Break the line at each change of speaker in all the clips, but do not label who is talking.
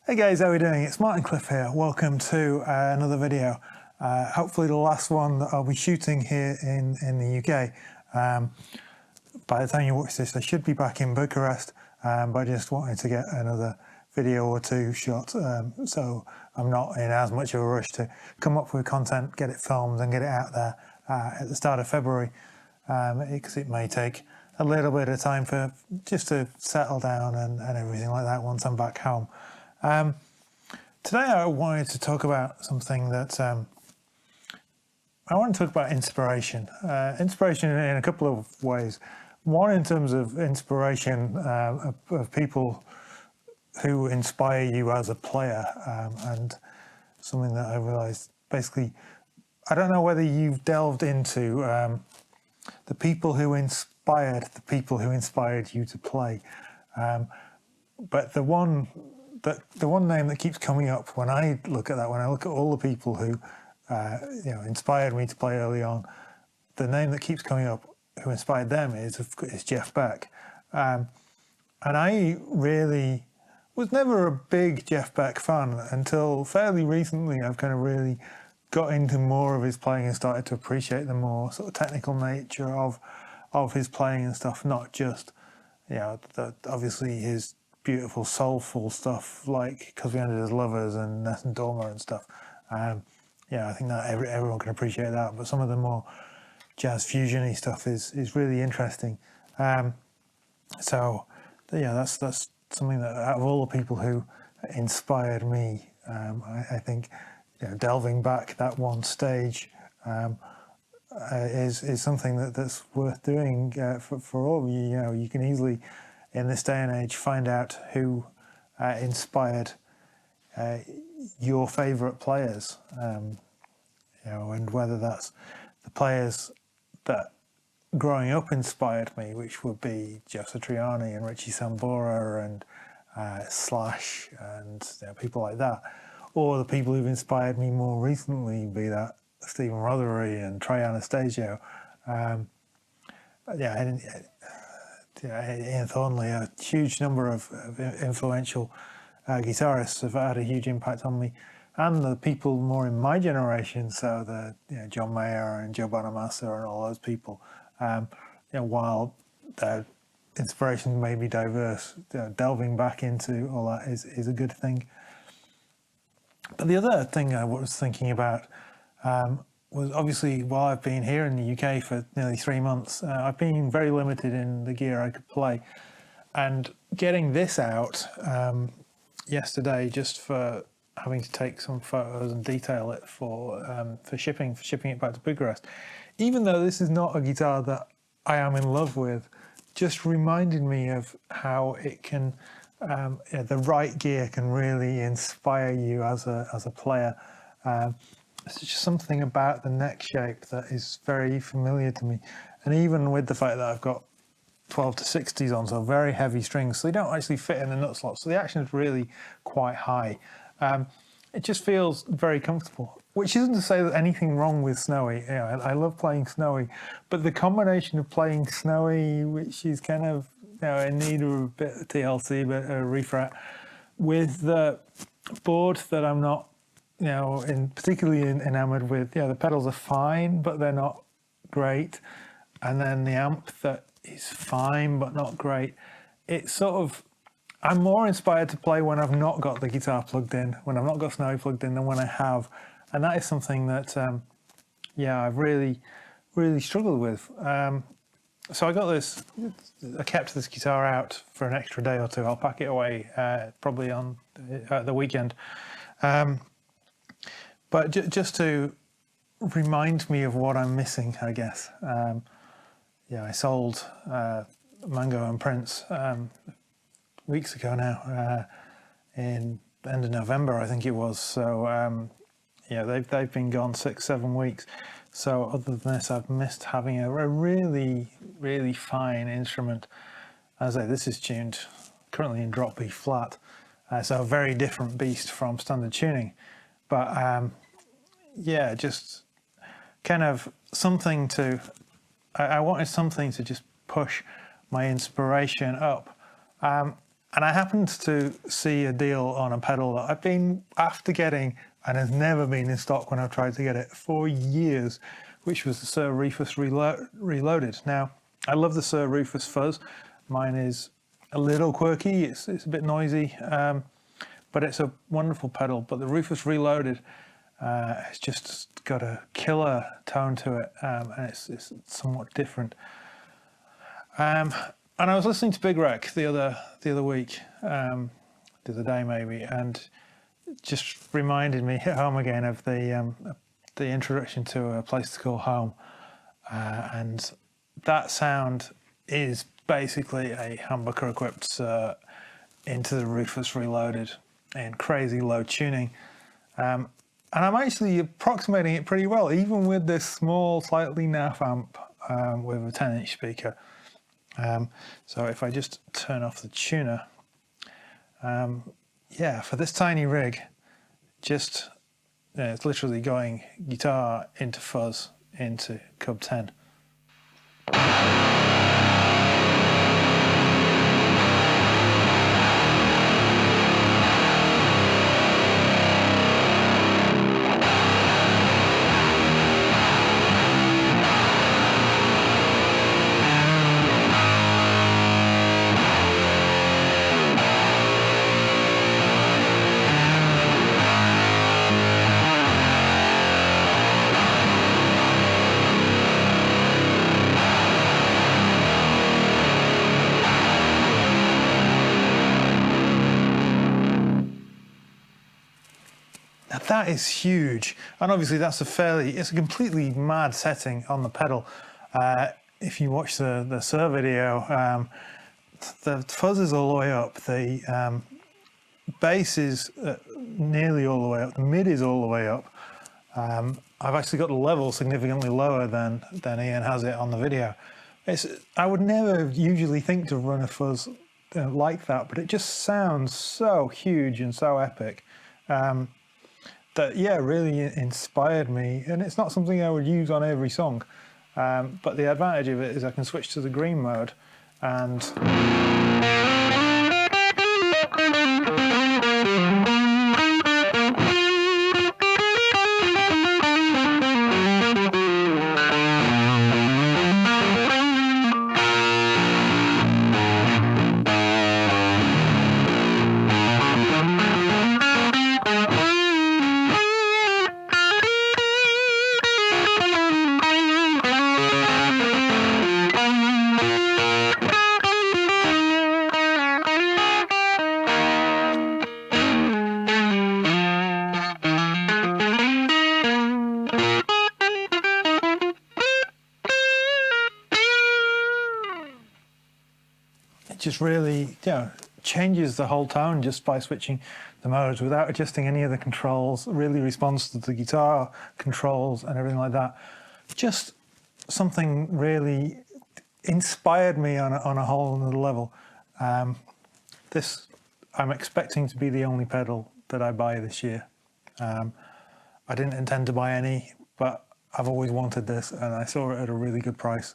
Hey guys, how are we doing? It's Martin Cliffe here. Welcome to another video. Hopefully the last one that I'll be shooting here in the UK. By the time you watch this, I should be back in Bucharest, but I just wanted to get another video or two shot, so I'm not in as much of a rush to come up with content, get it filmed and get it out there at the start of February, because it may take a little bit of time for just to settle down and everything like that once I'm back home. Today I wanted to talk about something that I want to talk about inspiration. Inspiration in a couple of ways. One, in terms of inspiration of people who inspire you as a player, and something that I realised, basically, I don't know whether you've delved into the people who inspired you to play, but the one name that keeps coming up when I look at that, when I look at all the people who inspired me to play early on, the name that keeps coming up who inspired them is Jeff Beck. And I really was never a big Jeff Beck fan until fairly recently. I've kind of really got into more of his playing and started to appreciate the more sort of technical nature of his playing and stuff, not just, obviously his beautiful soulful stuff like Because We Ended as Lovers and Ness and Dormer and stuff. I think that everyone can appreciate that, but some of the more jazz fusion-y stuff is really interesting. That's something that, out of all the people who inspired me, I think delving back that one stage is something that's worth doing for all of you. You can easily, in this day and age, find out who inspired your favourite players, and whether that's the players that growing up inspired me, which would be Joe Satriani and Richie Sambora and Slash and people like that, or the people who've inspired me more recently, be that Stephen Rothery and Trey Anastasio. Ian Thornley, a huge number of influential guitarists have had a huge impact on me, and the people more in my generation, so the John Mayer and Joe Bonamassa and all those people. While their inspirations may be diverse, delving back into all that is a good thing. But the other thing I was thinking about was, obviously, while I've been here in the UK for nearly 3 months, I've been very limited in the gear I could play. And getting this out yesterday, just for having to take some photos and detail it for shipping it back to Bucharest, even though this is not a guitar that I am in love with, just reminded me of how it can, the right gear can really inspire you as a player. It's just something about the neck shape that is very familiar to me. And even with the fact that I've got 12 to 60s on, so very heavy strings, so they don't actually fit in the nut slot, so the action is really quite high. It just feels very comfortable, which isn't to say that anything wrong with Snowy. I love playing Snowy, but the combination of playing Snowy, which is kind of in need of a bit of TLC, a bit of refret, with the board that I'm not particularly enamored with. The pedals are fine, but they're not great. And then the amp that is fine, but not great. It's sort of, I'm more inspired to play when I've not got the guitar plugged in, when I've not got Snowy plugged in, than when I have. And that is something that, I've really, really struggled with. So I kept this guitar out for an extra day or two. I'll pack it away probably on the weekend. But just to remind me of what I'm missing, I guess. I sold Mango and Prince weeks ago now, in the end of November, I think it was. So they've been gone 6-7 weeks. So other than this, I've missed having a really, really fine instrument. As I say, this is tuned currently in drop B flat, so a very different beast from standard tuning. But just kind of something to, I wanted something to just push my inspiration up. And And I happened to see a deal on a pedal that I've been after getting and has never been in stock when I've tried to get it for years, which was the Sir Rufus Reloaded. Now, I love the Sir Rufus fuzz. Mine is a little quirky, it's a bit noisy, but it's a wonderful pedal. But the Rufus Reloaded, it's just got a killer tone to it, and it's somewhat different. And I was listening to Big Wreck the other week, the other day maybe, and it just reminded me, hit home again, of the introduction to A Place to Call Home, and that sound is basically a humbucker equipped into the Rufus Reloaded in crazy low tuning. And I'm actually approximating it pretty well, even with this small, slightly naff amp with a 10-inch speaker. So if I just turn off the tuner, yeah, for this tiny rig, just it's literally going guitar into fuzz into Cub 10. Now that is huge, and obviously that's it's a completely mad setting on the pedal. If you watch the Sir video, the fuzz is all the way up, the bass is nearly all the way up, the mid is all the way up. I've actually got the level significantly lower than Ian has it on the video. I would never usually think to run a fuzz like that, but it just sounds so huge and so epic. That, yeah, really inspired me, and it's not something I would use on every song, but the advantage of it is I can switch to the green mode and just really, changes the whole tone just by switching the modes without adjusting any of the controls. It really responds to the guitar controls and everything like that. Just something really inspired me on a whole other level. This, I'm expecting to be the only pedal that I buy this year. I didn't intend to buy any, but I've always wanted this, and I saw it at a really good price.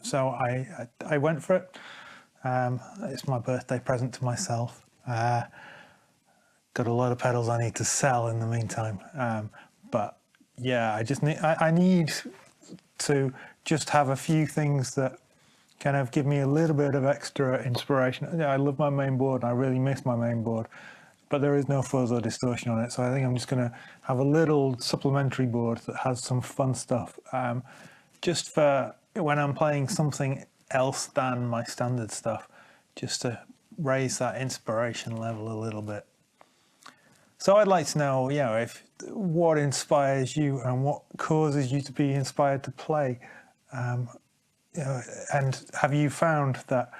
So I went for it. It's my birthday present to myself. Got a lot of pedals I need to sell in the meantime. But yeah, I need to just have a few things that kind of give me a little bit of extra inspiration. I love my main board, and I really miss my main board, but there is no fuzz or distortion on it. So I think I'm just going to have a little supplementary board that has some fun stuff, just for when I'm playing something else than my standard stuff, just to raise that inspiration level a little bit. So I'd like to know, if what inspires you and what causes you to be inspired to play. And have you found that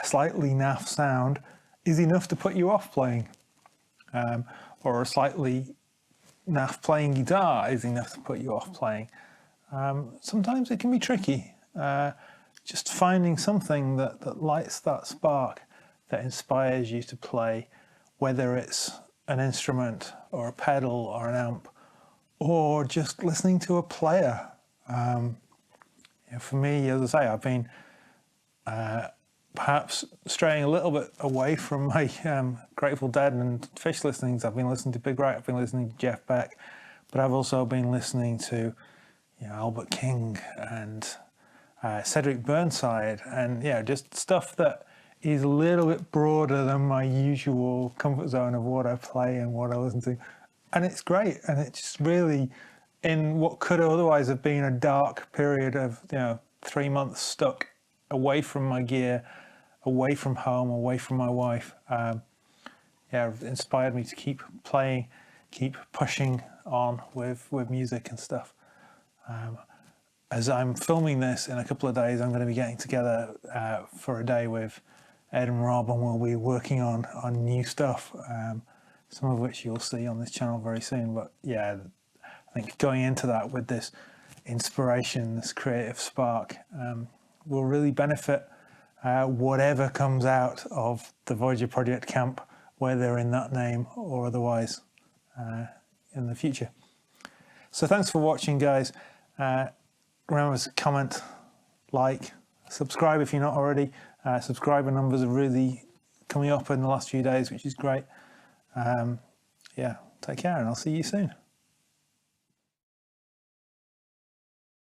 a slightly naff sound is enough to put you off playing? Or a slightly naff playing guitar is enough to put you off playing? Sometimes it can be tricky. Just finding something that lights that spark, that inspires you to play, whether it's an instrument or a pedal or an amp, or just listening to a player. For me, as I say, I've been perhaps straying a little bit away from my Grateful Dead and Fish listenings. I've been listening to Big Rat, I've been listening to Jeff Beck, but I've also been listening to Albert King and Cedric Burnside, and just stuff that is a little bit broader than my usual comfort zone of what I play and what I listen to. And it's great, and it's just really, in what could otherwise have been a dark period of 3 months stuck away from my gear, away from home, away from my wife, inspired me to keep playing, keep pushing on with music and stuff. As I'm filming this in a couple of days, I'm going to be getting together for a day with Ed and Rob, and we'll be working on new stuff, some of which you'll see on this channel very soon. But I think going into that with this inspiration, this creative spark, will really benefit whatever comes out of the Voyager Project camp, whether in that name or otherwise in the future. So thanks for watching, guys. Remember to comment, like, subscribe if you're not already. Subscriber numbers are really coming up in the last few days, which is great. Take care, and I'll see you soon.